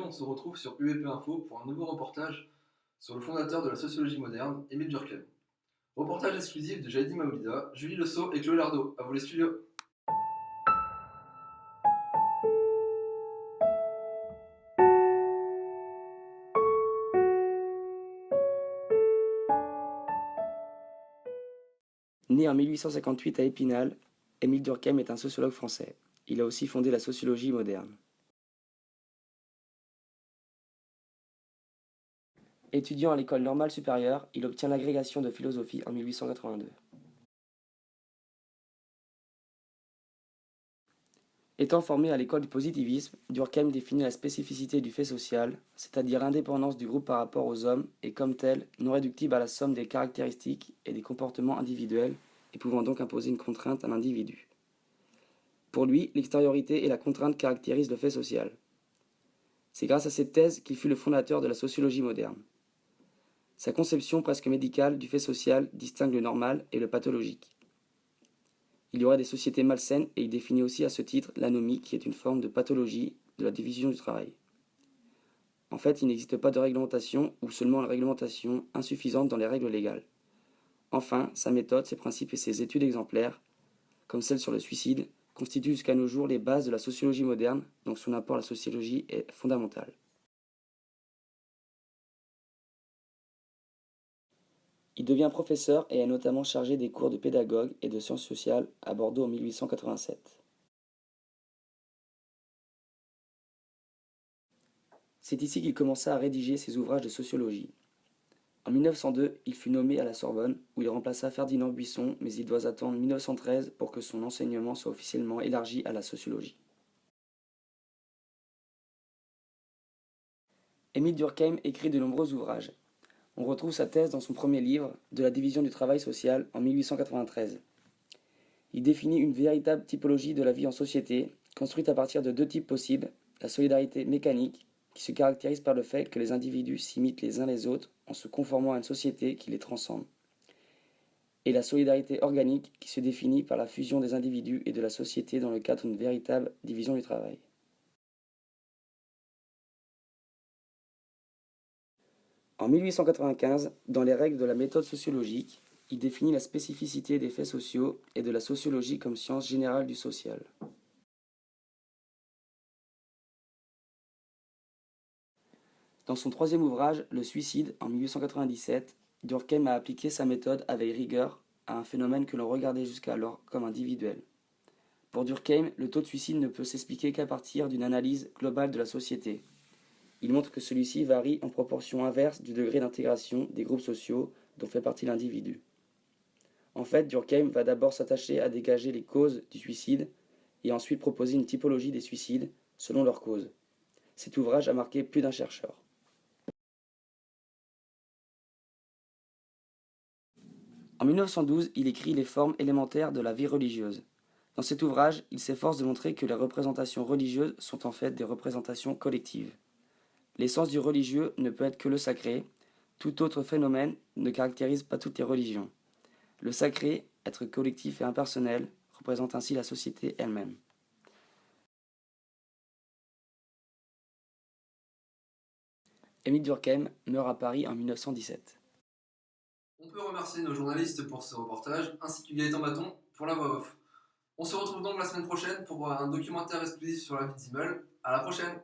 on se retrouve sur UEP Info pour un nouveau reportage sur le fondateur de la sociologie moderne, Émile Durkheim. Reportage exclusif de Jady Maoulida, Julie Le Sceau et Chloé Lardo. À vous les studios. Né en 1858 à Épinal, Émile Durkheim est un sociologue français. Il a aussi fondé la sociologie moderne. Étudiant à l'école normale supérieure, il obtient l'agrégation de philosophie en 1882. Étant formé à l'école du positivisme, Durkheim définit la spécificité du fait social, c'est-à-dire l'indépendance du groupe par rapport aux hommes et comme tel, non réductible à la somme des caractéristiques et des comportements individuels et pouvant donc imposer une contrainte à l'individu. Pour lui, l'extériorité et la contrainte caractérisent le fait social. C'est grâce à cette thèse qu'il fut le fondateur de la sociologie moderne. Sa conception presque médicale du fait social distingue le normal et le pathologique. Il y aurait des sociétés malsaines et il définit aussi à ce titre l'anomie qui est une forme de pathologie de la division du travail. En fait, il n'existe pas de réglementation ou seulement une réglementation insuffisante dans les règles légales. Enfin, sa méthode, ses principes et ses études exemplaires, comme celle sur le suicide, constituent jusqu'à nos jours les bases de la sociologie moderne, donc son apport à la sociologie est fondamental. Il devient professeur et est notamment chargé des cours de pédagogue et de sciences sociales à Bordeaux en 1887. C'est ici qu'il commença à rédiger ses ouvrages de sociologie. En 1902, il fut nommé à la Sorbonne, où il remplaça Ferdinand Buisson, mais il doit attendre 1913 pour que son enseignement soit officiellement élargi à la sociologie. Émile Durkheim écrit de nombreux ouvrages. On retrouve sa thèse dans son premier livre, De la division du travail social, en 1893. Il définit une véritable typologie de la vie en société, construite à partir de deux types possibles, la solidarité mécanique, qui se caractérise par le fait que les individus s'imitent les uns les autres en se conformant à une société qui les transcende, et la solidarité organique, qui se définit par la fusion des individus et de la société dans le cadre d'une véritable division du travail. En 1895, dans les règles de la méthode sociologique, il définit la spécificité des faits sociaux et de la sociologie comme science générale du social. Dans son troisième ouvrage, Le suicide, en 1897, Durkheim a appliqué sa méthode avec rigueur à un phénomène que l'on regardait jusqu'alors comme individuel. Pour Durkheim, le taux de suicide ne peut s'expliquer qu'à partir d'une analyse globale de la société. Il montre que celui-ci varie en proportion inverse du degré d'intégration des groupes sociaux dont fait partie l'individu. En fait, Durkheim va d'abord s'attacher à dégager les causes du suicide et ensuite proposer une typologie des suicides selon leurs causes. Cet ouvrage a marqué plus d'un chercheur. En 1912, il écrit Les formes élémentaires de la vie religieuse. Dans cet ouvrage, il s'efforce de montrer que les représentations religieuses sont en fait des représentations collectives. L'essence du religieux ne peut être que le sacré. Tout autre phénomène ne caractérise pas toutes les religions. Le sacré, être collectif et impersonnel, représente ainsi la société elle-même. Émile Durkheim meurt à Paris en 1917. On peut remercier nos journalistes pour ce reportage, ainsi que Gaëtan Bâton pour la voix off. On se retrouve donc la semaine prochaine pour un documentaire exclusif sur la vie d'Immel. À la prochaine!